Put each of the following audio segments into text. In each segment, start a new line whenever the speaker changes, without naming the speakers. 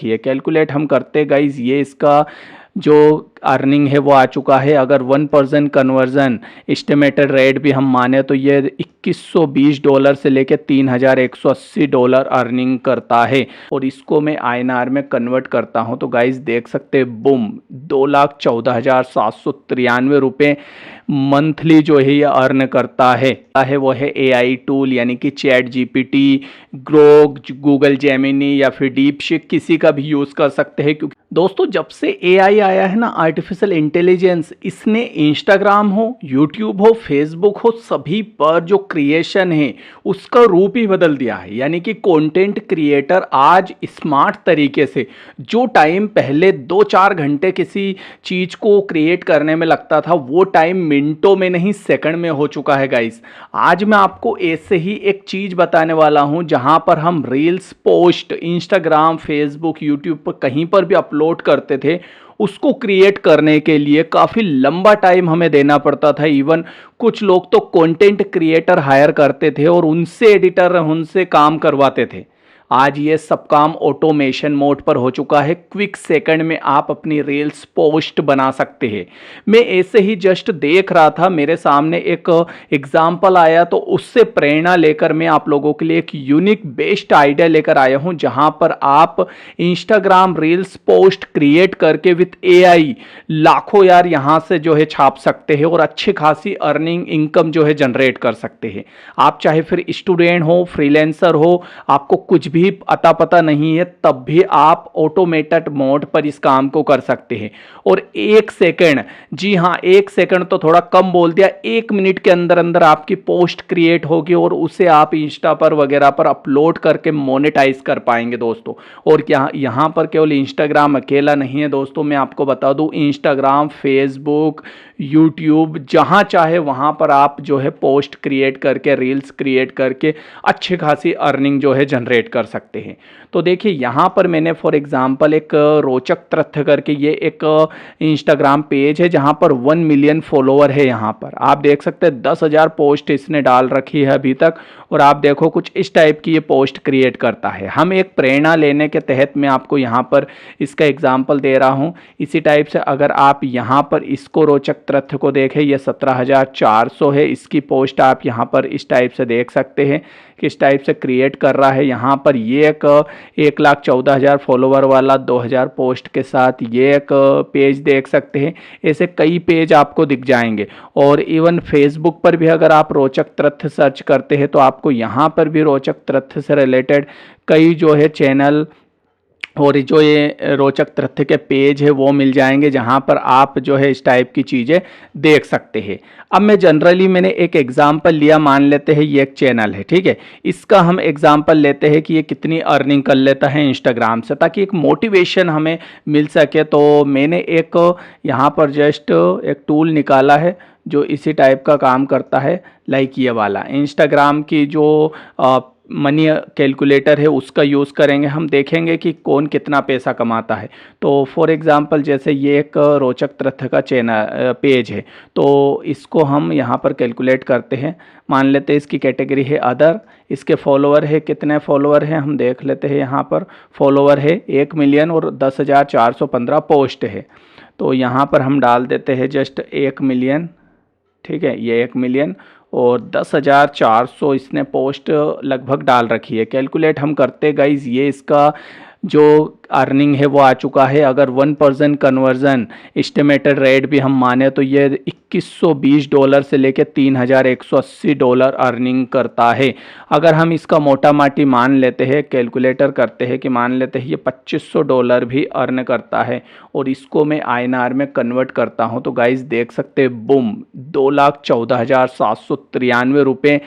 रखी है। कैलकुलेट हम करते गाइज, ये इसका जो अर्निंग है वो आ चुका है। अगर 1% कन्वर्जन एस्टिमेटेड रेट भी हम माने तो ये $2120 से लेके $3180 अर्निंग करता है। और इसको मैं INR में कन्वर्ट करता हूँ तो गाइज देख सकते हैं, बुम, 2,14,793 रुपये मंथली जो है ये अर्न करता है। वो है AI टूल यानी कि chat GPT, Grok, Google Gemini या फिर डीपसीक, किसी का भी यूज़ कर सकते हैं। क्योंकि दोस्तों जब से AI आया है ना, आर्टिफिशियल इंटेलिजेंस, इसने इंस्टाग्राम हो, यूट्यूब हो, फेसबुक हो, सभी पर जो क्रिएशन है उसका रूप ही बदल दिया है। यानी कि कंटेंट क्रिएटर आज स्मार्ट तरीके से, जो टाइम पहले 2-4 घंटे किसी चीज़ को क्रिएट करने में लगता था, वो टाइम मिनटों में नहीं सेकंड में हो चुका है गाइस। आज मैं आपको ऐसे ही एक चीज़ बताने वाला हूं जहां पर हम reels post Instagram, Facebook, YouTube पर कहीं पर भी अपलोड करते थे, उसको क्रिएट करने के लिए काफ़ी लंबा टाइम हमें देना पड़ता था। इवन कुछ लोग तो कंटेंट क्रिएटर हायर करते थे और उनसे एडिटर, उनसे काम करवाते थे। आज ये सब काम ऑटोमेशन मोड पर हो चुका है। क्विक सेकंड में आप अपनी रील्स पोस्ट बना सकते हैं। मैं ऐसे ही जस्ट देख रहा था, मेरे सामने एक एग्जाम्पल आया तो उससे प्रेरणा लेकर मैं आप लोगों के लिए एक यूनिक बेस्ट आइडिया लेकर आया हूं, जहां पर आप इंस्टाग्राम रील्स पोस्ट क्रिएट करके विथ AI लाखों यार यहां से जो है छाप सकते हैं और अच्छी खासी अर्निंग इनकम जो है जनरेट कर सकते हैं। आप चाहे फिर स्टूडेंट हो, फ्रीलांसर हो, आपको कुछ भी अता पता नहीं है, तब भी आप ऑटोमेटेड मोड पर इस काम को कर सकते हैं। और 1 सेकंड, जी हाँ 1 सेकंड तो थोड़ा कम बोल दिया, 1 मिनट के अंदर अंदर आपकी पोस्ट क्रिएट होगी और उसे आप इंस्टा पर वगैरह पर अपलोड करके मोनेटाइज कर पाएंगे दोस्तों। और क्या यहाँ पर केवल इंस्टाग्राम अकेला नहीं है दोस्तों, मैं आपको बता दूं, इंस्टाग्राम, फेसबुक, यूट्यूब, जहाँ चाहे वहाँ पर आप जो है पोस्ट क्रिएट करके, रील्स क्रिएट करके अच्छी खासी अर्निंग जो है जनरेट कर सकते हैं। तो देखिए यहाँ पर मैंने फॉर एग्जांपल एक रोचक तथ्य करके, ये एक इंस्टाग्राम पेज है जहाँ पर 1 मिलियन फॉलोवर है। यहाँ पर आप देख सकते हैं 10,000 पोस्ट इसने डाल रखी है अभी तक। और आप देखो कुछ इस टाइप की ये पोस्ट क्रिएट करता है। हम एक प्रेरणा लेने के तहत मैं आपको यहाँ पर इसका एग्जाम्पल दे रहा हूँ। इसी टाइप से अगर आप यहाँ पर इसको रोचक तथ्य को देखें, ये 17,400 है इसकी पोस्ट। आप यहाँ पर इस टाइप से देख सकते हैं किस टाइप से क्रिएट कर रहा है। यहाँ पर ये एक 1,14,000 फॉलोवर वाला 2,000 पोस्ट के साथ ये एक पेज देख सकते हैं। ऐसे कई पेज आपको दिख जाएंगे। और इवन फेसबुक पर भी अगर आप रोचक तथ्य सर्च करते हैं तो आपको यहाँ पर भी रोचक तथ्य से रिलेटेड कई जो है चैनल और जो ये रोचक तथ्य के पेज है वो मिल जाएंगे, जहां पर आप जो है इस टाइप की चीज़ें देख सकते हैं। अब मैंने एक एग्जांपल लिया, मान लेते हैं ये एक चैनल है, ठीक है, इसका हम एग्जांपल लेते हैं कि ये कितनी अर्निंग कर लेता है इंस्टाग्राम से, ताकि एक मोटिवेशन हमें मिल सके। तो मैंने एक यहाँ पर जस्ट एक टूल निकाला है जो इसी टाइप का काम करता है, लाइक ये वाला इंस्टाग्राम की जो मनी कैलकुलेटर है उसका यूज़ करेंगे। हम देखेंगे कि कौन कितना पैसा कमाता है। तो फॉर एग्जांपल जैसे ये एक रोचक तथ्य का चैनल पेज है, तो इसको हम यहाँ पर कैलकुलेट करते हैं। मान लेते हैं इसकी कैटेगरी है अदर, इसके फॉलोवर है, कितने फॉलोवर हैं हम देख लेते हैं। यहाँ पर फॉलोवर है 1 मिलियन और 10,415 पोस्ट है। तो यहाँ पर हम डाल देते हैं जस्ट 1 मिलियन, ठीक है, ये 1 मिलियन और 10,400 इसने पोस्ट लगभग डाल रखी है। कैलकुलेट हम करते गाइज, ये इसका जो अर्निंग है वो आ चुका है। अगर 1% कन्वर्जन एस्टिमेटेड रेट भी हम माने तो ये $2120 से लेके $3180 अर्निंग करता है। अगर हम इसका मोटा माटी मान लेते हैं, कैलकुलेटर करते हैं कि मान लेते हैं ये $2500 भी अर्न करता है और इसको मैं INR में कन्वर्ट करता हूँ तो गाइज देख सकते हैं, बुम, 2,14,793 रुपये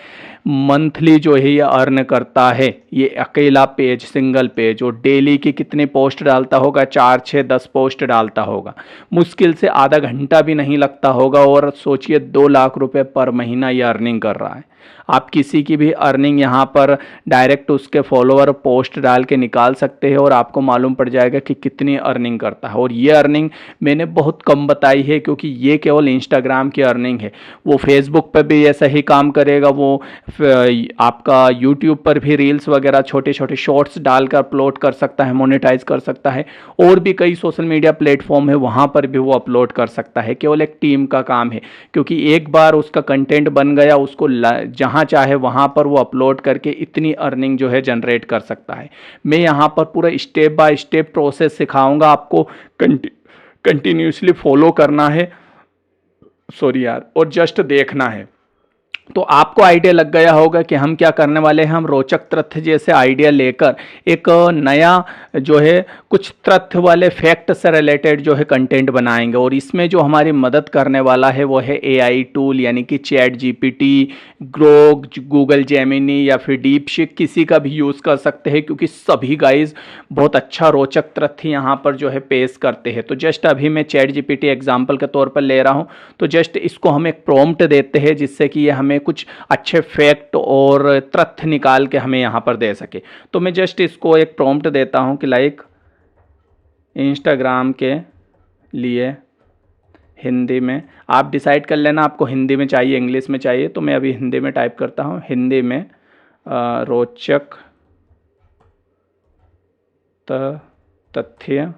मंथली जो है ये अर्न करता है। ये अकेला पेज, सिंगल पेज, और डेली की कितनी पोस्ट डालता होगा, 4, 6, 10 पोस्ट डालता होगा। मुश्किल से आधा घंटा भी नहीं लगता होगा और सोचिए 2 लाख रुपए पर महीना ये अर्निंग कर रहा है। आप किसी की भी अर्निंग यहाँ पर डायरेक्ट उसके फॉलोअर पोस्ट डाल के निकाल सकते हैं और आपको मालूम पड़ जाएगा कि कितनी अर्निंग करता है। और ये अर्निंग मैंने बहुत कम बताई है क्योंकि ये केवल इंस्टाग्राम की अर्निंग है। वो फेसबुक पर भी ऐसा ही काम करेगा, वो आपका यूट्यूब पर भी रील्स वगैरह छोटे छोटे शॉर्ट्स डालकर अपलोड कर सकता है, मोनेटाइज कर सकता है। और भी कई सोशल मीडिया प्लेटफॉर्म है, वहाँ पर भी वो अपलोड कर सकता है। केवल एक टीम का काम है, क्योंकि एक बार उसका कंटेंट बन गया, उसको जहाँ चाहे वहाँ पर वो अपलोड करके इतनी अर्निंग जो है जनरेट कर सकता है। मैं यहाँ पर पूरा स्टेप बाय स्टेप प्रोसेस सिखाऊंगा, आपको कंटिन्यूसली फॉलो करना है, सॉरी यार, और जस्ट देखना है। तो आपको आइडिया लग गया होगा कि हम क्या करने वाले हैं। हम रोचक तथ्य जैसे आइडिया लेकर एक नया जो है कुछ तथ्य वाले फैक्ट से रिलेटेड जो है कंटेंट बनाएंगे। और इसमें जो हमारी मदद करने वाला है वो है एआई टूल, यानी कि chat GPT, Grok, Google Gemini या फिर डीपसीक, किसी का भी यूज़ कर सकते हैं, क्योंकि सभी गाइज बहुत अच्छा रोचक तथ्य यहाँ पर जो है पेश करते हैं। तो जस्ट अभी मैं चैट जीपीटी एग्जाम्पल के तौर पर ले रहा हूँ। तो जस्ट इसको हम एक प्रॉम्प्ट देते हैं जिससे कि ये हमें कुछ अच्छे फैक्ट और तथ्य निकाल के हमें यहाँ पर दे सके। तो मैं जस्ट इसको एक प्रॉम्प्ट देता हूँ कि लाइक इंस्टाग्राम के लिए हिंदी में, आप डिसाइड कर लेना आपको हिंदी में चाहिए इंग्लिश में चाहिए। तो मैं अभी हिंदी में टाइप करता हूँ, हिंदी में रोचक तथ्य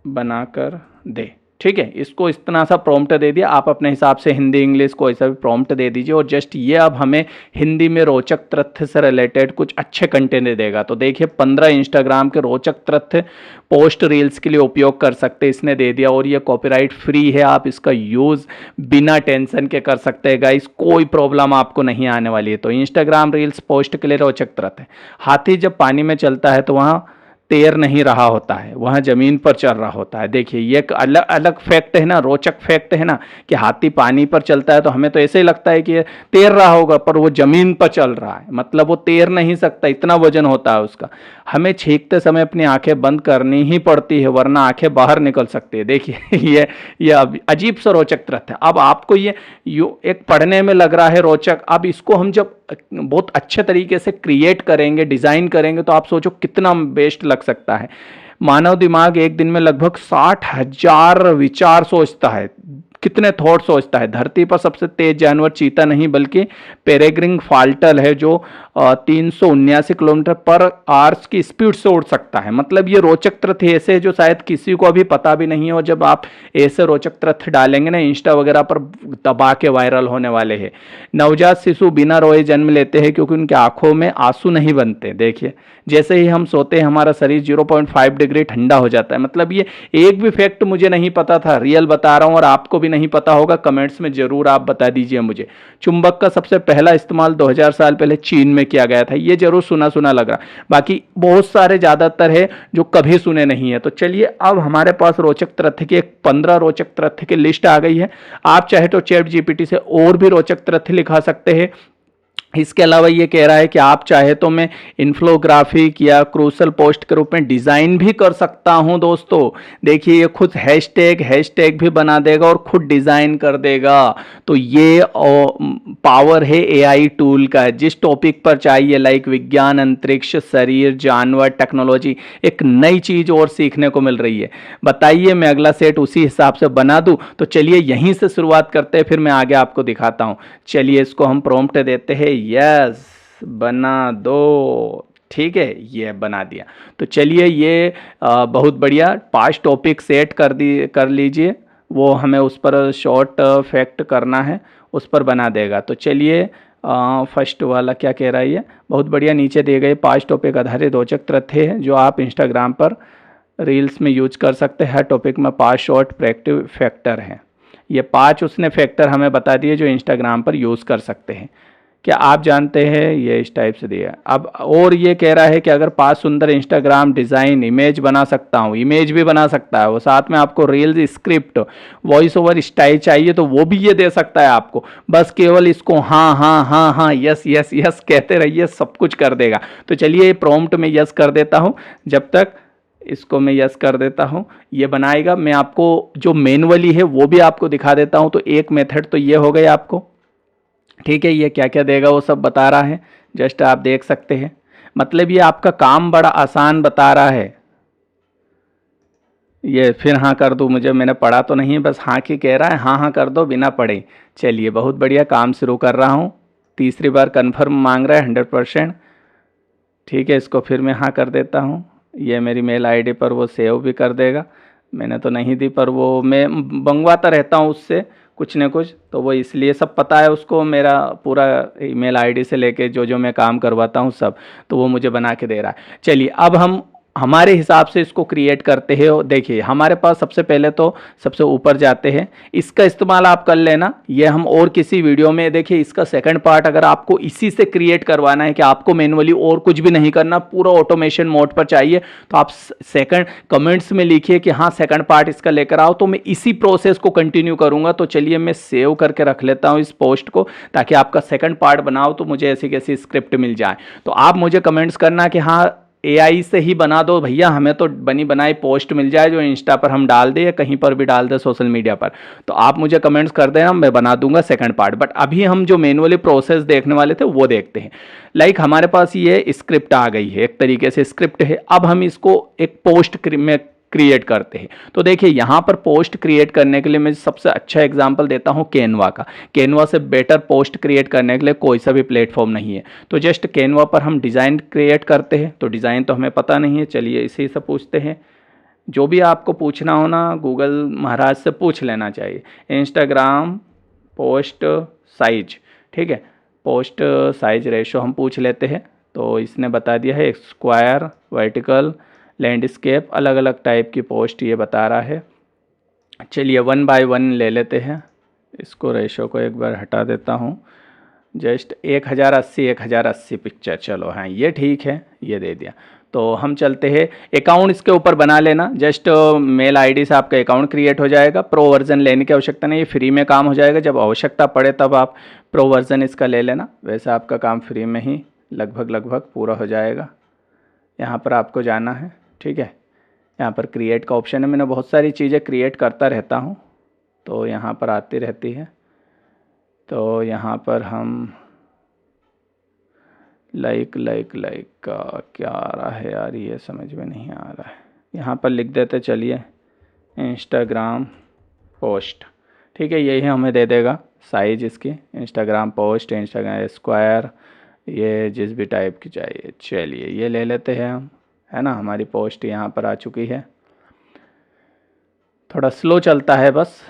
बनाकर दे। ठीक है, इसको इतना सा प्रॉम्प्ट दे दिया। आप अपने हिसाब से हिंदी इंग्लिश कोई सा भी प्रॉम्प्ट दे दीजिए। और जस्ट ये अब हमें हिंदी में रोचक तथ्य से रिलेटेड कुछ अच्छे कंटेंट देगा। तो देखिए 15 इंस्टाग्राम के रोचक तथ्य पोस्ट रील्स के लिए उपयोग कर सकते हैं, इसने दे दिया। और ये कॉपीराइट फ्री है, आप इसका यूज़ बिना टेंशन के कर सकते हैं गाइस, कोई प्रॉब्लम आपको नहीं आने वाली है। तो इंस्टाग्राम रील्स पोस्ट के लिए रोचक तथ्य, हाथी जब पानी में चलता है तो वहाँ तैर नहीं रहा होता है, वहाँ ज़मीन पर चल रहा होता है। देखिए ये एक अलग अलग फैक्ट है ना, रोचक फैक्ट है ना, कि हाथी पानी पर चलता है तो हमें तो ऐसे ही लगता है कि ये तैर रहा होगा, पर वो ज़मीन पर चल रहा है, मतलब वो तैर नहीं सकता, इतना वजन होता है उसका। हमें छींकते समय अपनी आंखें बंद करनी ही पड़ती है, वरना आंखें बाहर निकल सकती है। देखिए ये अजीब सा रोचक तथ्य है। अब आपको ये एक पढ़ने में लग रहा है रोचक, अब इसको हम जब बहुत अच्छे तरीके से क्रिएट करेंगे, डिज़ाइन करेंगे, तो आप सोचो कितना बेस्ट लग सकता है। मानव दिमाग एक दिन में लगभग 60,000 विचार सोचता है, कितने थॉट सोचता है। धरती पर सबसे तेज जानवर चीता नहीं बल्कि पेरेग्रिन फाल्टल है, जो 379 किलोमीटर पर आवर्स की स्पीड से उड़ सकता है। मतलब ये रोचक तथ्य ऐसे है जो शायद किसी को अभी पता भी नहीं है, और जब आप ऐसे रोचक तथ्य डालेंगे ना इंस्टा वगैरह पर, दबा के वायरल होने वाले हैं। नवजात शिशु बिना रोए जन्म लेते हैं क्योंकि उनकी आंखों में आंसू नहीं बनते। देखिए जैसे ही हम सोते हैं हमारा शरीर 0.5 डिग्री ठंडा हो जाता है। मतलब ये एक भी फैक्ट मुझे नहीं पता था, रियल बता रहा हूँ, और आपको भी नहीं पता होगा, कमेंट्स में जरूर आप बता दीजिए मुझे। चुंबक का सबसे पहला इस्तेमाल 2000 साल पहले चीन में किया गया था। ये जरूर सुना सुना लग रहा, बाकी बहुत सारे ज़्यादातर है जो कभी सुने नहीं है। तो चलिए अब हमारे पास रोचक तथ्य की एक 15 रोचक तथ्य की लिस्ट आ गई है। आप चाहे तो चैट जीपीटी से और भी रोचक तथ्य लिखा सकते हैं। इसके अलावा ये कह रहा है कि आप चाहे तो मैं इन्फोग्राफिक या क्रूशल पोस्ट के रूप में डिज़ाइन भी कर सकता हूं। दोस्तों देखिए ये खुद हैशटैग भी बना देगा और खुद डिज़ाइन कर देगा। तो ये पावर है एआई टूल का। जिस टॉपिक पर चाहिए, लाइक विज्ञान, अंतरिक्ष, शरीर, जानवर, टेक्नोलॉजी, एक नई चीज़ और सीखने को मिल रही है। बताइए मैं अगला सेट उसी हिसाब से बना दूं? तो चलिए यहीं से शुरुआत करते हैं, फिर मैं आगे आपको दिखाता हूं। चलिए इसको हम प्रॉम्प्ट देते हैं, यस बना दो। ठीक है, ये बना दिया। तो चलिए ये बहुत बढ़िया 5 टॉपिक सेट कर लीजिए। वो हमें उस पर शॉर्ट फैक्ट करना है, उस पर बना देगा। तो चलिए फर्स्ट वाला क्या कह रहा है, ये बहुत बढ़िया। नीचे दिए गए 5 टॉपिक आधारित रोचक तथ्य हैं जो आप इंस्टाग्राम पर रील्स में यूज कर सकते हैं। हर टॉपिक में 5 शॉर्ट प्रेडिक्टिव फैक्टर हैं। ये 5 उसने फैक्टर हमें बता दिए जो इंस्टाग्राम पर यूज़ कर सकते हैं। क्या आप जानते हैं, ये इस टाइप से दिया। अब और ये कह रहा है कि अगर 5 सुंदर इंस्टाग्राम डिज़ाइन इमेज बना सकता हूँ, इमेज भी बना सकता है वो, साथ में आपको reels script voice over style चाहिए तो वो भी ये दे सकता है आपको। बस केवल इसको हाँ हाँ हाँ हाँ यस यस यस कहते रहिए, सब कुछ कर देगा। तो चलिए प्रॉम्प्ट में यस कर देता हूँ। जब तक इसको मैं यस कर देता हूँ, ये बनाएगा। मैं आपको जो मैनुअली है वो भी आपको दिखा देता हूँ। तो एक मेथड तो ये हो गई आपको, ठीक है। ये क्या क्या देगा वो सब बता रहा है, जस्ट आप देख सकते हैं। मतलब ये आपका काम बड़ा आसान बता रहा है। ये फिर हाँ कर दूँ, मुझे मैंने पढ़ा तो नहीं, बस हाँ की कह रहा है, हाँ हाँ कर दो बिना पढ़े। चलिए बहुत बढ़िया, काम शुरू कर रहा हूँ। तीसरी बार कन्फर्म मांग रहा है 100%, ठीक है। इसको फिर मैं हाँ कर देता हूँ। ये मेरी मेल आईडी पर वो सेव भी कर देगा। मैंने तो नहीं दी, पर वो मैं मंगवाता रहता हूँ उससे कुछ न कुछ, तो वो इसलिए सब पता है उसको, मेरा पूरा ईमेल आईडी से लेके जो जो मैं काम करवाता हूँ सब, तो वो मुझे बना के दे रहा है। चलिए अब हम हमारे हिसाब से इसको क्रिएट करते हैं। और देखिए हमारे पास सबसे पहले तो सबसे ऊपर जाते हैं, इसका इस्तेमाल आप कर लेना, ये हम और किसी वीडियो में, देखिए इसका सेकंड पार्ट अगर आपको इसी से क्रिएट करवाना है कि आपको मैनुअली और कुछ भी नहीं करना, पूरा ऑटोमेशन मोड पर चाहिए, तो आप सेकंड कमेंट्स में लिखिए कि हाँ सेकंड पार्ट इसका लेकर आओ, तो मैं इसी प्रोसेस को कंटिन्यू करूंगा। तो चलिए मैं सेव करके रख लेता हूं इस पोस्ट को, ताकि आपका सेकंड पार्ट बनाओ तो मुझे ऐसी कैसी स्क्रिप्ट मिल जाए। तो आप मुझे कमेंट्स करना कि हाँ एआई से ही बना दो भैया, हमें तो बनी बनाई पोस्ट मिल जाए जो इंस्टा पर हम डाल दें या कहीं पर भी डाल दें सोशल मीडिया पर। तो आप मुझे कमेंट्स कर देना, मैं बना दूंगा सेकंड पार्ट। बट अभी हम जो मैनुअली प्रोसेस देखने वाले थे वो देखते हैं। लाइक हमारे पास ये स्क्रिप्ट आ गई है, एक तरीके से स्क्रिप्ट है। अब हम इसको एक पोस्ट में क्रिएट करते हैं। तो देखिए यहां पर पोस्ट क्रिएट करने के लिए मैं सबसे अच्छा एग्जांपल देता हूं कैनवा का। कैनवा से बेटर पोस्ट क्रिएट करने के लिए कोई सा भी प्लेटफॉर्म नहीं है। तो जस्ट कैनवा पर हम डिज़ाइन क्रिएट करते हैं। तो डिज़ाइन तो हमें पता नहीं है, चलिए इसी से पूछते हैं। जो भी आपको पूछना हो ना गूगल महाराज से पूछ लेना चाहिए। इंस्टाग्राम पोस्ट साइज, ठीक है, पोस्ट साइज रेशो हम पूछ लेते हैं। तो इसने बता दिया है स्क्वायर, वर्टिकल, लैंडस्केप, अलग अलग टाइप की पोस्ट ये बता रहा है। चलिए 1 बाय 1 ले लेते हैं। इसको रेशो को एक बार हटा देता हूँ। जस्ट 1080 पिक्चर, चलो हाँ ये ठीक है, ये दे दिया। तो हम चलते हैं, अकाउंट इसके ऊपर बना लेना। जस्ट मेल आईडी से आपका अकाउंट क्रिएट हो जाएगा। प्रो वर्जन लेने की आवश्यकता नहीं, ये फ्री में काम हो जाएगा। जब आवश्यकता पड़े तब आप प्रो वर्जन इसका ले लेना, वैसे आपका काम फ्री में ही लगभग पूरा हो जाएगा। यहाँ पर आपको जाना है, ठीक है। यहाँ पर क्रिएट का ऑप्शन है। मैंने बहुत सारी चीज़ें क्रिएट करता रहता हूँ, तो यहाँ पर आती रहती है। तो यहाँ पर हम लाइक का क्या आ रहा है यार, ये समझ में नहीं आ रहा है। यहाँ पर लिख देते चलिए इंस्टाग्राम पोस्ट, ठीक है, यही हमें दे देगा साइज इसकी। इंस्टाग्राम पोस्ट, इंस्टाग्राम स्क्वायर, ये जिस भी टाइप की चाहिए, चलिए ये ले लेते हैं हम, है ना। हमारी पोस्ट यहाँ पर आ चुकी है। थोड़ा स्लो चलता है बस।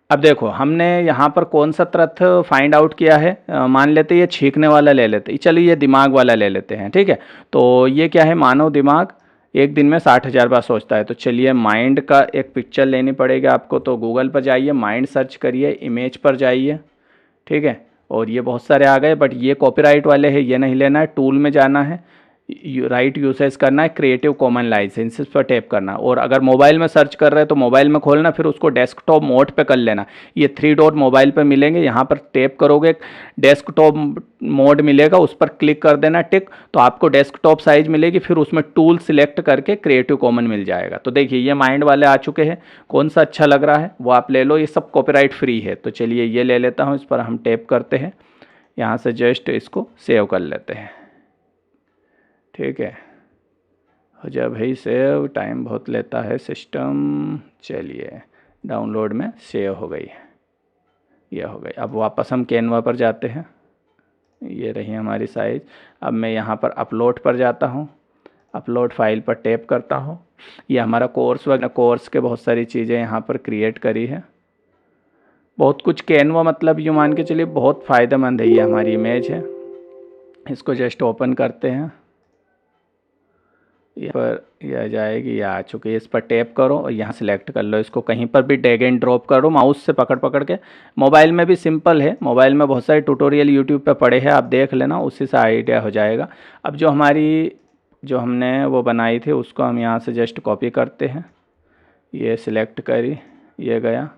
अब देखो हमने यहाँ पर कौन सा तथ्य फाइंड आउट किया है। मान लेते ये छींकने वाला ले लेते हैं, चलिए ये दिमाग वाला ले लेते हैं, ठीक है। तो ये क्या है, मानव दिमाग एक दिन में 60,000 बार सोचता है। तो चलिए माइंड का एक पिक्चर लेनी पड़ेगी आपको। तो गूगल पर जाइए, माइंड सर्च करिए, इमेज पर जाइए, ठीक है। और ये बहुत सारे आ गए, बट ये कॉपीराइट वाले हैं, ये नहीं लेना है। टूल में जाना है, राइट यूसेज करना है, क्रिएटिव कॉमन लाइसेंस पर टैप करना। और अगर मोबाइल में सर्च कर रहे हैं तो मोबाइल में खोलना, फिर उसको डेस्कटॉप मोड पे कर लेना। ये 3 डॉट मोबाइल पे मिलेंगे, यहाँ पर टैप करोगे डेस्कटॉप मोड मिलेगा, उस पर क्लिक कर देना टिक, तो आपको डेस्कटॉप साइज मिलेगी। फिर उसमें टूल सिलेक्ट करके क्रिएटिव कॉमन मिल जाएगा। तो देखिए ये माइंड वाले आ चुके हैं, कौन सा अच्छा लग रहा है वो आप ले लो, ये सब कॉपीराइट फ्री है। तो चलिए ये ले लेता हूँ, इस पर हम टैप करते हैं, यहाँ से जस्ट इसको सेव कर लेते हैं, ठीक है। हो जाए भाई सेव, टाइम बहुत लेता है सिस्टम। चलिए डाउनलोड में सेव हो गई, ये हो गई। अब वापस हम कैनवा पर जाते हैं, ये रही हमारी साइज। अब मैं यहाँ पर अपलोड पर जाता हूँ, अपलोड फाइल पर टैप करता हूँ। ये हमारा कोर्स वगैरह, कोर्स के बहुत सारी चीज़ें यहाँ पर क्रिएट करी है, बहुत कुछ। कैनवा मतलब यूँ मान के चलिए बहुत फ़ायदेमंद है। ये हमारी इमेज है, इसको जस्ट ओपन करते हैं, यहाँ पर यह जाएगी, यह आ चुकी है। इस पर टैप करो और यहाँ सेलेक्ट कर लो, इसको कहीं पर भी ड्रैग एंड ड्रॉप करो माउस से पकड़ के। मोबाइल में भी सिंपल है, मोबाइल में बहुत सारे ट्यूटोरियल यूट्यूब पे पड़े हैं, आप देख लेना, उसी से आइडिया हो जाएगा। अब जो हमने वो बनाई थी उसको हम यहाँ से जस्ट कॉपी करते हैं, ये सिलेक्ट करी, ये गया,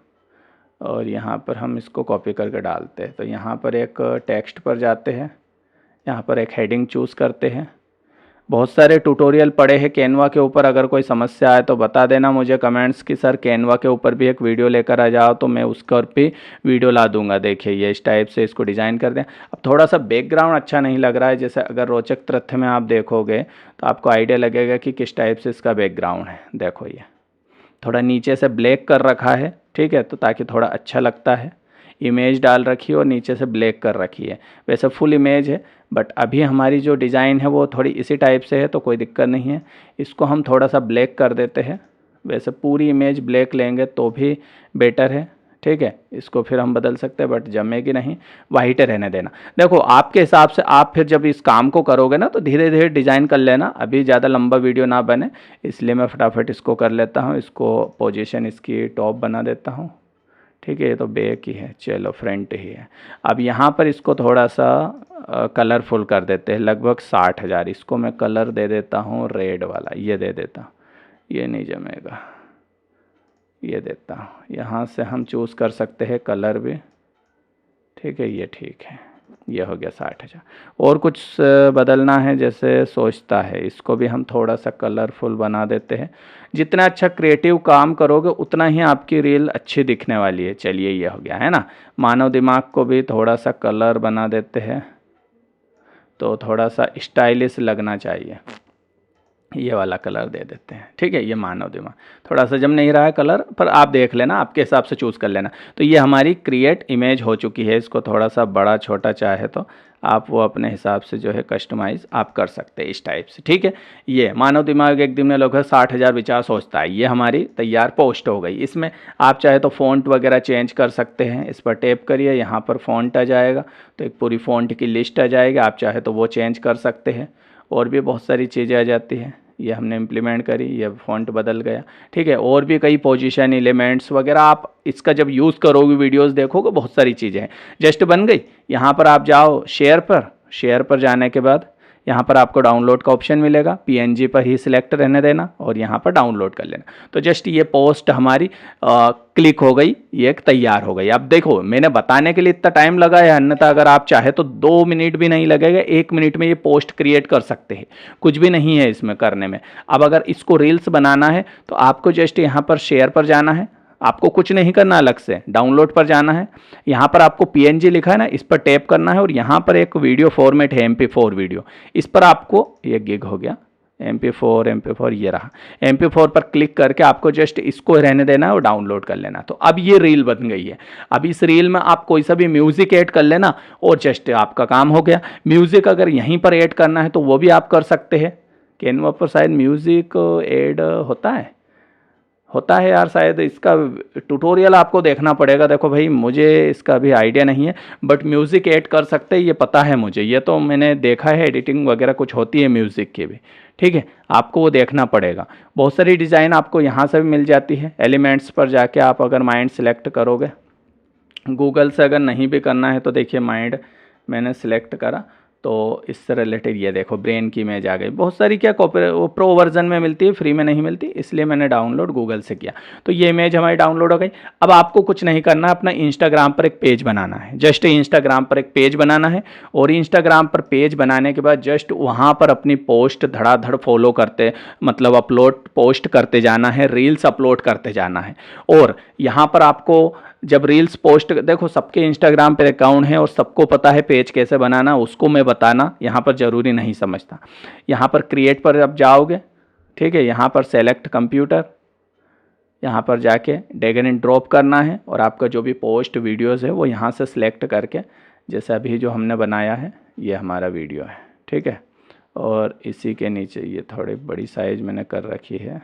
और यहाँ पर हम इसको कॉपी करके डालते हैं। तो यहाँ पर एक टेक्स्ट पर जाते हैं, यहाँ पर एक हेडिंग चूज़ करते हैं। बहुत सारे ट्यूटोरियल पड़े हैं कैनवा के ऊपर, अगर कोई समस्या आए तो बता देना मुझे कमेंट्स कि सर कैनवा के ऊपर भी एक वीडियो लेकर आ जाओ, तो मैं उसका भी वीडियो ला दूंगा। देखिए ये इस टाइप से इसको डिज़ाइन कर दें। अब थोड़ा सा बैकग्राउंड अच्छा नहीं लग रहा है, जैसे अगर रोचक तथ्य में आप देखोगे तो आपको आइडिया लगेगा कि किस टाइप से इसका बैकग्राउंड है। देखो ये थोड़ा नीचे से ब्लैक कर रखा है, ठीक है, तो ताकि थोड़ा अच्छा लगता है। इमेज डाल रखी है और नीचे से ब्लैक कर रखी है। वैसे फुल इमेज है, बट अभी हमारी जो डिज़ाइन है वो थोड़ी इसी टाइप से है, तो कोई दिक्कत नहीं है। इसको हम थोड़ा सा ब्लैक कर देते हैं। वैसे पूरी इमेज ब्लैक लेंगे तो भी बेटर है, ठीक है। इसको फिर हम बदल सकते हैं, बट जमेगी नहीं, वाइट रहने देना। देखो आपके हिसाब से आप फिर जब इस काम को करोगे ना तो धीरे धीरे डिज़ाइन कर लेना, अभी ज़्यादा लंबा वीडियो ना बने, इसलिए मैं फटाफट इसको कर लेता हूँ। इसको पोजीशन इसकी टॉप बना देता हूँ, ठीक है। ये तो बैक ही है, चलो फ्रंट ही है। अब यहाँ पर इसको थोड़ा सा कलरफुल कर देते हैं, लगभग 60,000। इसको मैं कलर दे देता हूँ रेड वाला, ये दे देता हूँ, ये नहीं जमेगा, ये देता हूँ। यहाँ से हम चूज़ कर सकते हैं कलर भी, ठीक है, ये ठीक है, ये हो गया 60,000। और कुछ बदलना है जैसे सोचता है, इसको भी हम थोड़ा सा कलरफुल बना देते हैं। जितना अच्छा क्रिएटिव काम करोगे उतना ही आपकी रील अच्छी दिखने वाली है। चलिए ये हो गया है ना। मानव दिमाग को भी थोड़ा सा कलर बना देते हैं, तो थोड़ा सा स्टाइलिश लगना चाहिए। ये वाला कलर दे देते हैं, ठीक है। ये मानव दिमाग थोड़ा सा जम नहीं रहा है कलर, पर आप देख लेना, आपके हिसाब से चूज़ कर लेना। तो ये हमारी क्रिएट इमेज हो चुकी है। इसको थोड़ा सा बड़ा छोटा चाहे तो आप वो अपने हिसाब से जो है कस्टमाइज़ आप कर सकते हैं इस टाइप से, ठीक है। ये मानव दिमाग एक दिन में लगभग 60,000 विचार सोचता है, ये हमारी तैयार पोस्ट हो गई। इसमें आप चाहे तो फ़ॉन्ट वगैरह चेंज कर सकते हैं। इस पर टैप करिए, यहाँ पर फ़ॉन्ट आ जाएगा, तो एक पूरी फ़ॉन्ट की लिस्ट आ जाएगी, आप चाहे तो वो चेंज कर सकते हैं। और भी बहुत सारी चीज़ें आ जाती हैं, ये हमने इम्प्लीमेंट करी, ये फ़ॉन्ट बदल गया, ठीक है। और भी कई पोजीशन एलिमेंट्स वगैरह आप इसका जब यूज़ करोगे, वीडियोस देखोगे, बहुत सारी चीज़ें हैं। जस्ट बन गई। यहाँ पर आप जाओ शेयर पर जाने के बाद यहाँ पर आपको डाउनलोड का ऑप्शन मिलेगा, पीएनजी पर ही सिलेक्ट रहने देना और यहाँ पर डाउनलोड कर लेना। तो जस्ट ये पोस्ट हमारी क्लिक हो गई, ये एक तैयार हो गई। अब देखो मैंने बताने के लिए इतना टाइम लगा है, अन्यथा अगर आप चाहे तो 2 मिनट भी नहीं लगेगा, 1 मिनट में ये पोस्ट क्रिएट कर सकते हैं, कुछ भी नहीं है इसमें करने में। अब अगर इसको रील्स बनाना है तो आपको जस्ट यहाँ पर शेयर पर जाना है, आपको कुछ नहीं करना, अलग से डाउनलोड पर जाना है। यहाँ पर आपको पीएनजी लिखा है ना, इस पर टैप करना है और यहाँ पर एक वीडियो फॉर्मेट है MP4 वीडियो, इस पर आपको, ये गिग हो गया, MP4 ये रहा, MP4 पर क्लिक करके आपको जस्ट इसको रहने देना है और डाउनलोड कर लेना। तो अब ये रील बन गई है। अब इस रील में आप कोई सा भी म्यूजिक ऐड कर लेना और जस्ट आपका काम हो गया। म्यूजिक अगर यहीं पर ऐड करना है तो वो भी आप कर सकते हैं। कैनवा पर शायद म्यूजिक ऐड होता है यार, शायद इसका ट्यूटोरियल आपको देखना पड़ेगा। देखो भाई मुझे इसका भी आइडिया नहीं है, बट म्यूज़िक ऐड कर सकते हैं ये पता है मुझे, ये तो मैंने देखा है, एडिटिंग वगैरह कुछ होती है म्यूज़िक की भी, ठीक है। आपको वो देखना पड़ेगा। बहुत सारी डिज़ाइन आपको यहाँ से भी मिल जाती है। एलिमेंट्स पर जाके आप अगर माइंड सेलेक्ट करोगे, गूगल से अगर नहीं भी करना है तो देखिए माइंड मैंने सिलेक्ट करा, तो इससे रिलेटेड ये देखो ब्रेन की इमेज आ गई। बहुत सारी क्या वो प्रो वर्जन में मिलती है, फ्री में नहीं मिलती, इसलिए मैंने डाउनलोड गूगल से किया। तो ये इमेज हमारी डाउनलोड हो गई। अब आपको कुछ नहीं करना, अपना इंस्टाग्राम पर एक पेज बनाना है। जस्ट इंस्टाग्राम पर एक पेज बनाना है और इंस्टाग्राम पर पेज बनाने के बाद जस्ट वहाँ पर अपनी पोस्ट धड़ाधड़ फॉलो करते, मतलब अपलोड पोस्ट करते जाना है, रील्स अपलोड करते जाना है। और यहाँ पर आपको जब रील्स पोस्ट, देखो सबके इंस्टाग्राम पे अकाउंट है और सबको पता है पेज कैसे बनाना, उसको मैं बताना यहाँ पर ज़रूरी नहीं समझता। यहाँ पर क्रिएट पर अब जाओगे, ठीक है, यहाँ पर सेलेक्ट कंप्यूटर, यहाँ पर जाके ड्रैग एंड ड्रॉप करना है और आपका जो भी पोस्ट वीडियोस है वो यहाँ से सिलेक्ट करके, जैसे अभी जो हमने बनाया है ये हमारा वीडियो है, ठीक है। और इसी के नीचे ये थोड़ी बड़ी साइज मैंने कर रखी है,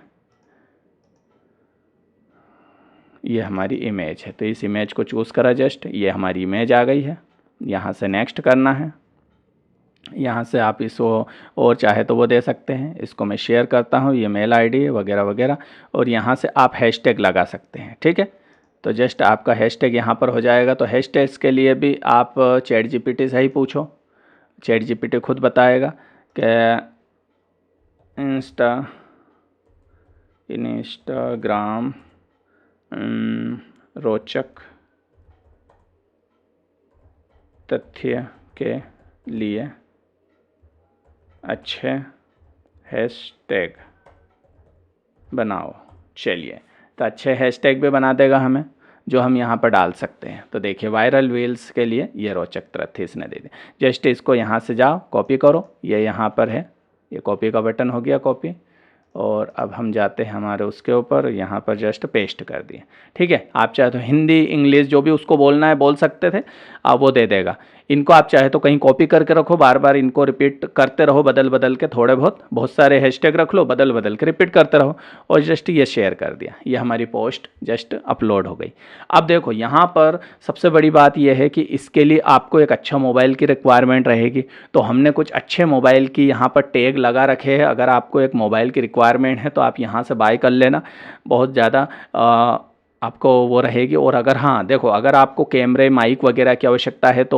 ये हमारी इमेज है। तो इस इमेज को चूज़ करा, जस्ट ये हमारी इमेज आ गई है। यहाँ से नेक्स्ट करना है, यहाँ से आप इसको और चाहे तो वो दे सकते हैं। इसको मैं शेयर करता हूँ, ये मेल आईडी वगैरह वगैरह, और यहाँ से आप हैशटैग लगा सकते हैं, ठीक है। तो जस्ट आपका हैशटैग यहाँ पर हो जाएगा। तो हैशटैग्स के लिए भी आप चैट जीपीटी से ही पूछो, चैट जीपीटी खुद बताएगा कि इंस्टाग्राम रोचक तथ्य के लिए अच्छे हैशटैग बनाओ। चलिए, तो अच्छे हैशटैग भी बना देगा हमें, जो हम यहाँ पर डाल सकते हैं। तो देखिए, वायरल रील्स के लिए ये रोचक तथ्य इसने दे दिया। जस्ट इसको यहाँ से जाओ, कॉपी करो, ये यहाँ पर है, ये कॉपी का बटन हो गया कॉपी, और अब हम जाते हैं हमारे उसके ऊपर, यहाँ पर जस्ट पेस्ट कर दिए। ठीक है, आप चाहे तो हिंदी इंग्लिश जो भी उसको बोलना है बोल सकते थे, अब वो दे देगा। इनको आप चाहे तो कहीं कॉपी करके रखो, बार बार इनको रिपीट करते रहो, बदल बदल के थोड़े बहुत सारे हैशटैग रख लो, बदल बदल के रिपीट करते रहो, और जस्ट ये शेयर कर दिया, ये हमारी पोस्ट जस्ट अपलोड हो गई। अब देखो, यहाँ पर सबसे बड़ी बात यह है कि इसके लिए आपको एक अच्छा मोबाइल की रिक्वायरमेंट रहेगी। तो हमने कुछ अच्छे मोबाइल की यहाँ पर टैग लगा रखे हैं। अगर आपको एक मोबाइल की रिक्वायरमेंट है तो आप यहाँ से बाय कर लेना, बहुत ज़्यादा आपको वो रहेगी। और अगर हाँ देखो, अगर आपको कैमरे माइक वगैरह की आवश्यकता है तो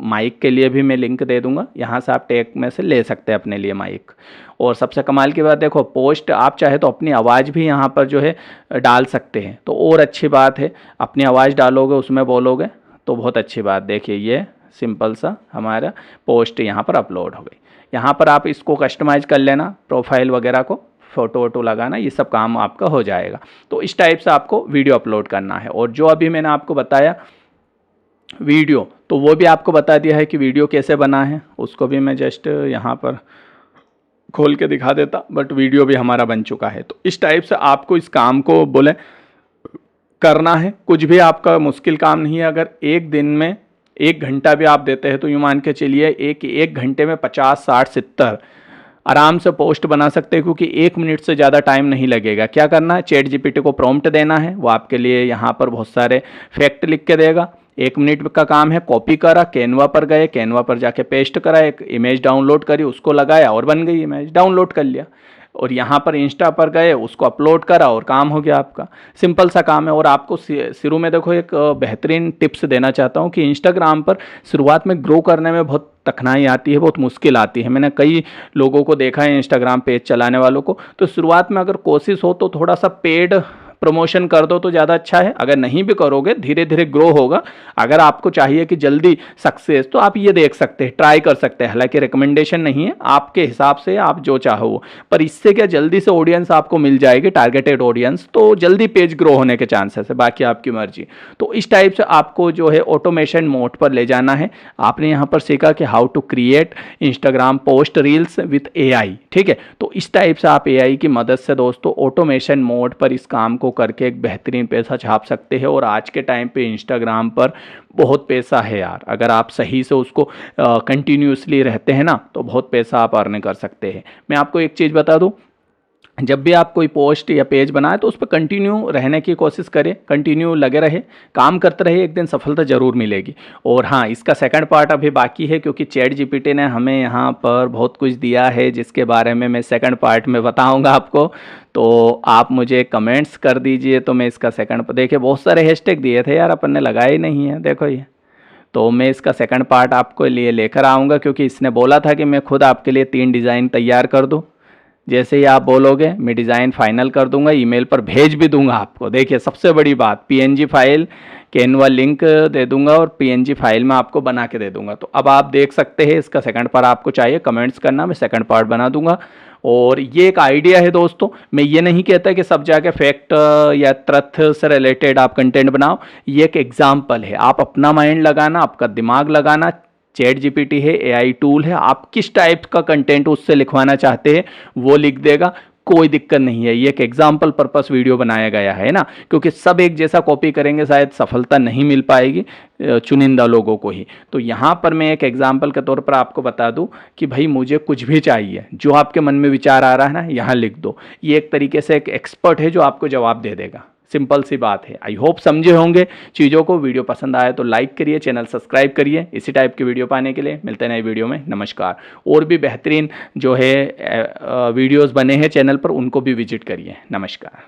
माइक के लिए भी मैं लिंक दे दूंगा, यहाँ से आप टैग में से ले सकते हैं अपने लिए माइक। और सबसे कमाल की बात देखो, पोस्ट आप चाहे तो अपनी आवाज़ भी यहाँ पर जो है डाल सकते हैं, तो और अच्छी बात है। अपनी आवाज़ डालोगे, उसमें बोलोगे तो बहुत अच्छी बात। देखिए, ये सिंपल सा हमारा पोस्ट यहाँ पर अपलोड हो गई। यहाँ पर आप इसको कस्टमाइज़ कर लेना, प्रोफाइल वगैरह को, फ़ोटो वोटो लगाना, ये सब काम आपका हो जाएगा। तो इस टाइप से आपको वीडियो अपलोड करना है। और जो अभी मैंने आपको बताया वीडियो, तो वो भी आपको बता दिया है कि वीडियो कैसे बना है, उसको भी मैं जस्ट यहाँ पर खोल के दिखा देता, बट वीडियो भी हमारा बन चुका है। तो इस टाइप से आपको इस काम को बोले करना है, कुछ भी आपका मुश्किल काम नहीं है। अगर एक दिन में 1 घंटा भी आप देते हैं तो यूँ मान के चलिए एक घंटे में 50, 60, 70 आराम से पोस्ट बना सकते हैं, क्योंकि 1 मिनट से ज़्यादा टाइम नहीं लगेगा। क्या करना है, चैट जीपीटी को प्रॉम्प्ट देना है, वो आपके लिए यहाँ पर बहुत सारे फैक्ट लिख के देगा। 1 मिनट का काम है, कॉपी करा, कैनवा पर गए, कैनवा पर जाके पेस्ट करा, एक इमेज डाउनलोड करी, उसको लगाया और बन गई इमेज, डाउनलोड कर लिया। और यहाँ पर इंस्टा पर गए, उसको अपलोड करा और काम हो गया आपका। सिंपल सा काम है। और आपको शुरू में देखो एक बेहतरीन टिप्स देना चाहता हूँ कि इंस्टाग्राम पर शुरुआत में ग्रो करने में बहुत कठिनाई आती है, बहुत मुश्किल आती है। मैंने कई लोगों को देखा है इंस्टाग्राम पेज चलाने वालों को, तो शुरुआत में अगर कोशिश हो तो थोड़ा सा पेड प्रमोशन कर दो तो ज़्यादा अच्छा है। अगर नहीं भी करोगे, धीरे धीरे ग्रो होगा। अगर आपको चाहिए कि जल्दी सक्सेस, तो आप ये देख सकते हैं, ट्राई कर सकते हैं। हालांकि रिकमेंडेशन नहीं है, आपके हिसाब से आप जो चाहो वो, पर इससे क्या जल्दी से ऑडियंस आपको मिल जाएगी, टारगेटेड ऑडियंस, तो जल्दी पेज ग्रो होने के चांसेस है। बाकी आपकी मर्जी। तो इस टाइप से आपको जो है ऑटोमेशन मोड पर ले जाना है। आपने यहाँ पर सीखा कि how to create Instagram post reels with AI. ठीक है, तो इस टाइप से आप एआई की मदद से दोस्तों ऑटोमेशन मोड पर इस काम को करके एक बेहतरीन पैसा छाप सकते हैं। और आज के टाइम पे इंस्टाग्राम पर बहुत पैसा है यार, अगर आप सही से उसको कंटिन्यूसली रहते हैं ना, तो बहुत पैसा आप अर्न कर सकते हैं। मैं आपको एक चीज़ बता दूं, जब भी आप कोई पोस्ट या पेज बनाए तो उस पर कंटिन्यू रहने की कोशिश करें, कंटिन्यू लगे रहे, काम करते रहे, एक दिन सफलता जरूर मिलेगी। और हाँ, इसका सेकंड पार्ट अभी बाकी है, क्योंकि चैट जीपीटी ने हमें यहाँ पर बहुत कुछ दिया है, जिसके बारे में मैं सेकंड पार्ट में बताऊँगा आपको। तो आप मुझे कमेंट्स कर दीजिए, तो मैं इसका सेकंड, देखिए बहुत सारे हैशटैग दिए थे यार, अपन ने लगाए नहीं है, देखो ये। तो मैं इसका सेकंड पार्ट आपको लिए लेकर आऊँगा, क्योंकि इसने बोला था कि मैं खुद आपके लिए 3 डिज़ाइन तैयार कर दूँ। जैसे ही आप बोलोगे मैं डिज़ाइन फाइनल कर दूंगा, ईमेल पर भेज भी दूंगा आपको। देखिए सबसे बड़ी बात, पीएनजी फाइल, कैनवा लिंक दे दूंगा और पीएनजी फाइल में आपको बना के दे दूंगा। तो अब आप देख सकते हैं, इसका सेकंड पार्ट आपको चाहिए, कमेंट्स करना, मैं सेकंड पार्ट बना दूंगा। और ये एक आइडिया है दोस्तों, मैं ये नहीं कहता कि सब जाके फैक्ट या तथ्य से रिलेटेड आप कंटेंट बनाओ। ये एक एग्जाम्पल है, आप अपना माइंड लगाना, आपका दिमाग लगाना। चैट जीपीटी है, एआई टूल है, आप किस टाइप का कंटेंट उससे लिखवाना चाहते हैं वो लिख देगा, कोई दिक्कत नहीं है। ये एक एग्जाम्पल पर्पस वीडियो बनाया गया है ना, क्योंकि सब एक जैसा कॉपी करेंगे शायद सफलता नहीं मिल पाएगी, चुनिंदा लोगों को ही। तो यहाँ पर मैं एक एग्जाम्पल के तौर पर आपको बता दूं कि भाई मुझे कुछ भी चाहिए, जो आपके मन में विचार आ रहा है ना, यहाँ लिख दो। ये एक तरीके से एक एक्सपर्ट है जो आपको जवाब दे देगा। सिंपल सी बात है। आई होप समझे होंगे चीज़ों को। वीडियो पसंद आया तो लाइक करिए, चैनल सब्सक्राइब करिए। इसी टाइप की वीडियो पाने के लिए मिलते हैं नए वीडियो में। नमस्कार। और भी बेहतरीन जो है वीडियोस बने हैं चैनल पर, उनको भी विजिट करिए। नमस्कार।